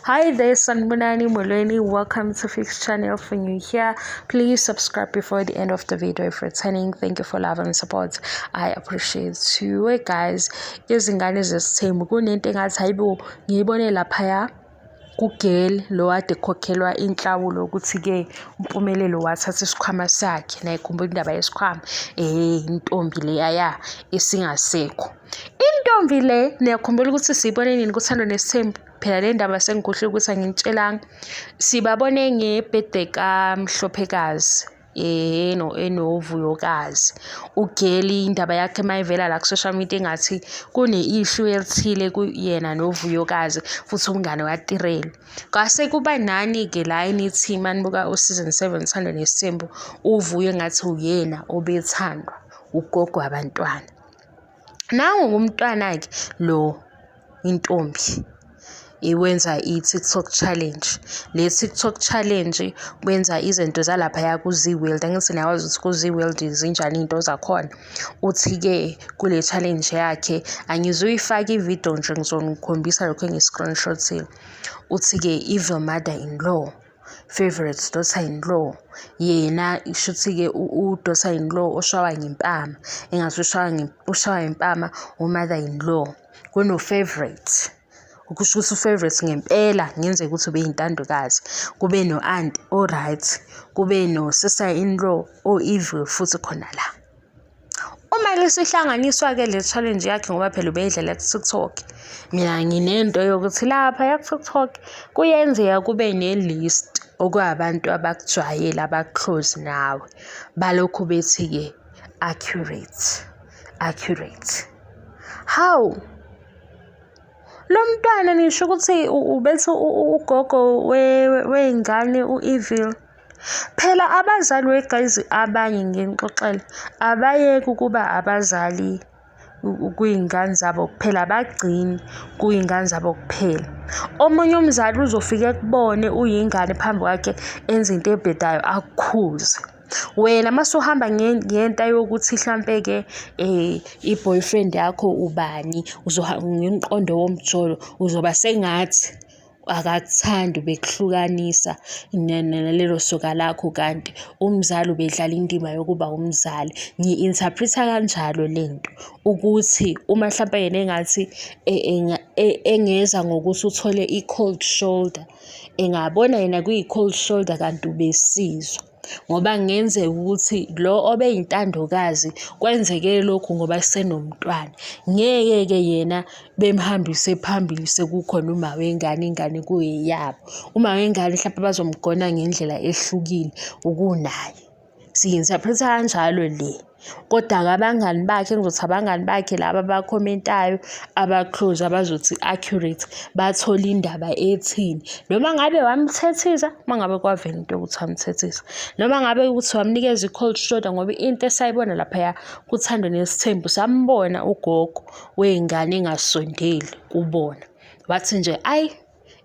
Hi there, Sanbonani Molweni. Welcome to Fix Channel. For you here, please subscribe before the end of the video. If returning, thank you for love and support. I appreciate you. Hey guys, izingane zesithembu kunento engathi hayibo ngiyibone laphaya kugirl lo ade khokhelwa inhlawulo ukuthi ke Mpumelelo wathatha isikhwama sakhe nayikhumbula indaba yesikhwama intombi le yaya isingasekho. Intombi le niyakhumbula ukuthi siyibone nini kuthando nesithembu? Phela le ndaba sengikuhle ukuthi angintshela sibabone ngebirthday kaMhlophekazi enovuyokazi ugeli indaba yakhe mayivela la ku social media engathi kune-issue elithile kuyena novuyokazi futhi umngane watirela kwase kuba nani ke la enithi manibuka season 7 Thando Nesithembu uvuyo engathi uyena obethandwa ugogo wabantwana nawo ngumntwana ke lo intombi iwenza i-TikTok challenge. Le TikTok challenge wenza izinto zalaphaya ku-Zeaworld. Angithi niyawazi ukuthi ku-Zeaworld zinjani into zakhona. Uthi ke kule challenge yakhe angizuyifaka ivideo nje ngizokukhombisa lokho nge-screenshot. Uthi ke evil mother-in-law, favorite daughter-in-law, yena ishuthi ke u-daughter-in-law oshawa ngempama engathi ushawa ngempama u-mother-in-law kuno favorite ukusho ukuthi u-favorite ngempela ngenzeka ukuthi ube yintandokazi, kube no-aunt o-right, kube no-sister-in-law o-evil futhi khona la. Uma lesihlanganiswa ke le challenge yakhe ngoba phela ubeyidlela ku-TikTok, mina nginento yokuthi lapha ku-TikTok kuyenzeka kube ne-list okwabantu abakujwayele abaclose nawe balokhu bethi ke accurate. How? Lo mntwana nisho ukuthi ubethe ugogo weyingane u-evil. Phela abazali weguys abanye ngenixoxela abayeke ukuba abazali kuyingane zabo kuphela bagcini kuyingane zabo kuphela. Omunye umzali uzofika ekubone uyingane phambi kwakhe enza into ebhedayo akukhuze. Wena masuhamba ngenta yokuthi mhlambe ke i-boyfriend yakho ubani uzohamba ngomqondo womjolo uzoba sengathi akakuthandi bekuhlukanisa nalelo soka lakho kanti umzali ubedlala indima yokuba umzali. Ngi-interpreta kanjalo lento ukuthi uma mhlawumbe yena engathi engeza ngokuthi uthole i-cold shoulder engabona yena kuyi-cold shoulder kanti ubesizwa ngoba ngenzeka ukuthi lo obeyintandokazi kwenzeke lokhu ngoba senomntwana ngeke ke yena bemhambise phambili sekukhona uma wengane ingane kuyeyabo uma wengane mhlawumbe bazomgona ngendlela ehlukile ukunaye si-interpreta kanjalo le. Kodwa abangani bakhe ngizothi abangani bakhe laba abakhomentayo abaclose abazothi accurate bathola indaba ethini noma ngabe wamthethisa mangabe kwavela into ukuthi wamthethisa noma ngabe ukuthi wamnikeza i-cold shoulder ngoba into esayibona lapha kuthando nesithembu sambona ugogo weyingane engasondeli kubona wathi nje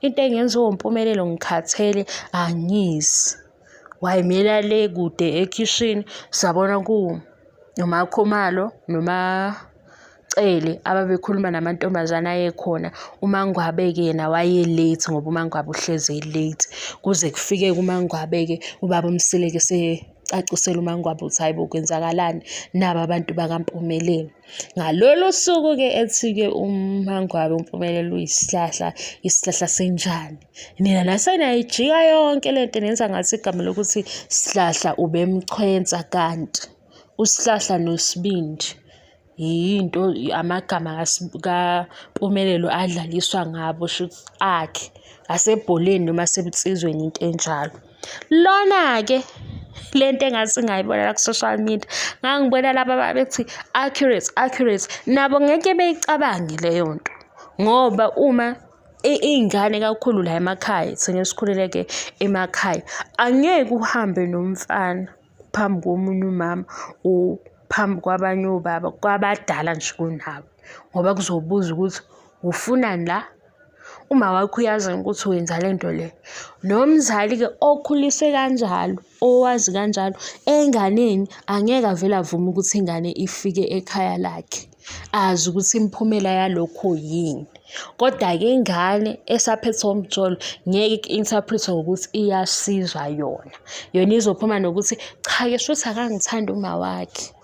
into engenziwa uMpumelelo ngikhathele angizi wayimela le kude ekitchen sabona noma Khumalo noma Cele ababekhuluma namantombazana ayekhona uMangwabe ke yena waye late ngoba uMangwabe uhleze late kuze kufike kuMangwabe ke ubaba uMsileke secacisela uMangwabe ukuthi hayibo kwenzakalani naba abantu bakaMpumelelo ngalolu suku ke ethi ke uMangwabe uMpumelelo isihlahla senjani nina nasenayijika yonke lento nenza ngathi igama lokuthi sihlahla ubemchwenza kanti usihlahla noSibindi yinto amagama kaMpumelelo adlaliswa ngabo shuthi akhe asebholeni noma sebitsizweni into enjalo. Lona ke lento engathi ngayibona la ku social media ngangibona laba bethi accurate nabo ngeke beyicabange leyo nto ngoba uma ingane kakhulu la emakhaya thina esikhulele ke emakhaya angeke uhambe nomfana phambi komunye umama phambi kwabanye obaba kwabadala nje kunawe ngoba kuzobuza ukuthi ufunani la uma wakho uyazi ukuthi wenza lento le nomzali ke okhulise kanjalo owazi kanjalo enganeni angeke avele avume ukuthi ingane ifike ekhaya lakhe azi ukuthi imiphumela yalokho yini Kodwa-ke ingane esaphethwe umjolo ngeke ik-interpret-we ngokuthi iyasizwa yona. Yona izophuma nokuthi cha-ke shuthi akangithandi uma wakhe.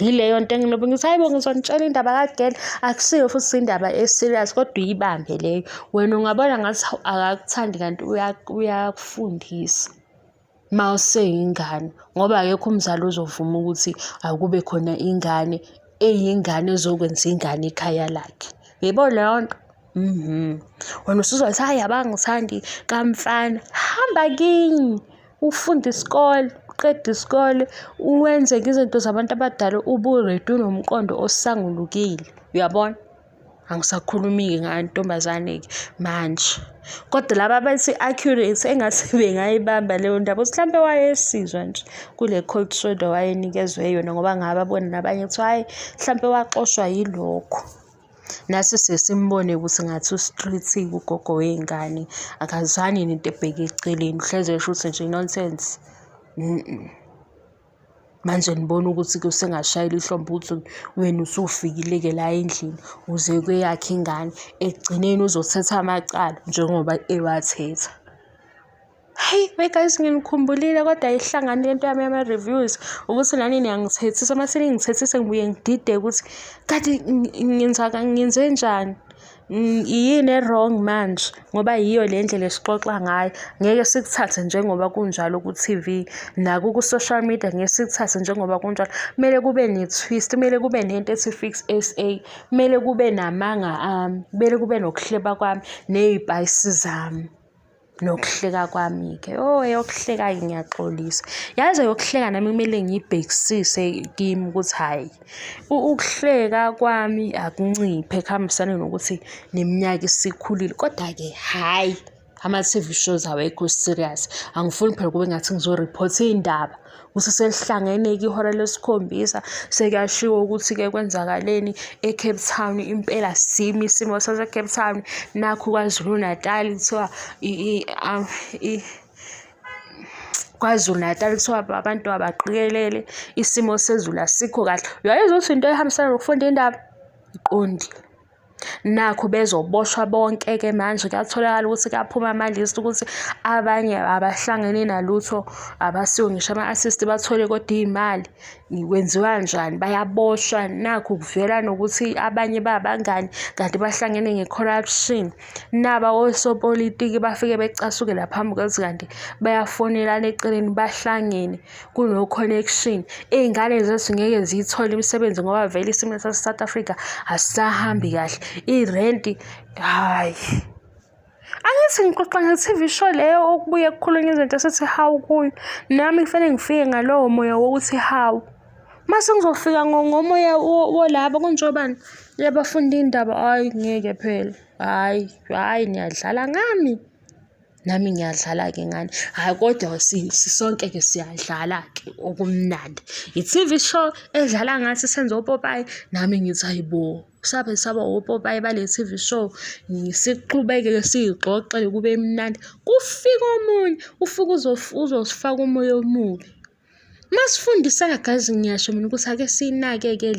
Yileyo nto enginobe ngithi hayibo ngizonitshela indaba kagele, akusiyo futhi indaba e-serious kodwa uyibambe leyo. Wena ungabona ngathi akakuthandi kanti uyakufundisa uma useyingane, ngoba akekho umzali ozovuma ukuthi akube khona ingane eyingane ezokwenza ingane ekhaya lakhe. Yebo leyo nto? Wena usuzothi hayi abangithandi kamfana. Hamba kini ufunde isikole, uqede isikole, uwenze izinto zabantu abadala, ube-ready unomqondo osangulukile. Uyabona? Angisakhulumi-ke ngantombazane-ke manje. Kodwa laba bethi accurate engathi bengayibamba leyo ndaba ukuthi mhlampe wayesizwa nje kule cold shoulder wayenikezwe yona ngoba ngababona nabanye kuthiwa hayi mhlampe waxoshwa yilokho. Nasi sesimbone ukuthi ngathi u-street ugogo wey'ngane akazwani nento ebheke eceleni, uhlezi esho ukuthi nje nonsense. Manje nibona ukuthi usengashayela ihlombe ukuthi wena usufikile-ke la endlini uze kweyakhe ingane, ekugcineni uzothetha amacala njengoba ewathetha. Hayi guys, nginikhumbulile kodwa ayihlangani lento yami yama-reviews ukuthi nani niyangithethisa, uma seningithethise ngibuye ngidide ukuthi kade ngenze njani. Yini e-wrong manje ngoba yiyo le ndlela esixoxa ngayo. Ngeke sikuthathe njengoba kunjalo ku-TV naku ku-social media, ngeke sikuthathe njengoba kunjalo. Kumele kube ne-twist, kumele kube nento ethi Fix SA, kumele kube namanga ami, kumele kube nokuhleba kwami ney'payisi zami nokuhleka kwami-ke. Eyokuhleka-ke ngiyaxolisa. Yazi eyokuhleka nami kumele ngiyibhekisise kimi ukuthi hhayi ukuhleka kwami akunciphe kuhambisane nokuthi neminyaka isikhulile. Kodwa-ke hhayi ama-TV shows awekho serious. Angifuni phela kube ngathi ngizoripotha iy'ndaba ukuthi selihlangene-ke ihora lesikhombisa sekuyashiwo ukuthi-ke kwenzakaleni e-Cape Town. Impela simi isimo sase-Cape Town, nakhu KwaZulu-Natal kuthiwa KwaZulu-Natal kuthiwa abantu abaqikelele, isimo sezulu asikho kahle. Uyayizwa ukuthi into ehambisana nokufunda indaba iqondile. Nakho bezoboshwa bonke-ke manje kuyatholakala ukuthi kuyaphuma ama-list ukuthi abanye abahlangene nalutho, abasiwo ngisho ama-assist bathole kodwa iy'mali. Kwenziwa njani? Bayaboshwa. Nakho kuvela nokuthi abanye babangani kanti bahlangene nge-corruption. Naba osopolitiki bafike becasuke la phambi kokuthi kanti bayafonelana eceleni bahlangene kuno-connection. Iy'ngane zethu ngeke ziyithole imisebenzi ngoba vele isimo sase-South Africa asisahambi kahle. Irenti hayi. Angithi ngixoxa nge-TV show leyo okubuye kukhulunywa izinto esithi hawu kuyo. Nami kufanele ngifike ngalowo moya wokuthi hawu. Mase ngizofika ngomoya wolaba kunjobani yabafunda indaba. Hayi ngeke phela. Hayi niyadlala ngami. Nami ngiyadlala-ke ngani. Hhayi kodwa sisonke-ke siyadlala-ke okumnandi. I-TV show edlala ngathi senze opopayi, nami ngithi hayibo sabe saba opopayi bale TV show. Siqhubeke-ke siy'xoxe kube mnandi. Kufika omunye ufike uzosifaka umoya omubi. Masifundisana guys, ngiyasho mina ukuthi ake siyinake-ke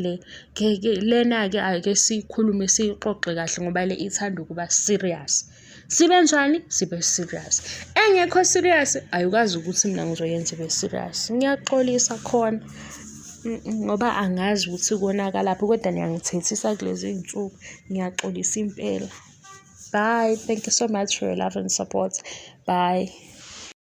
lena-ke ake siyikhulume siyixoxe kahle ngoba le ithanda ukuba serious. Sibe njani? Sibe serious. Engekho serious ayikwazi ukuthi mina ngizoyenza ibe serious. Ngiyaxolisa khona ngoba angazi ukuthi konakalaphi kodwa niyangithethisa kulezi iy'nsuku. Ngiyaxolisa impela. Bye. Thank you so much for your love and support. Bye.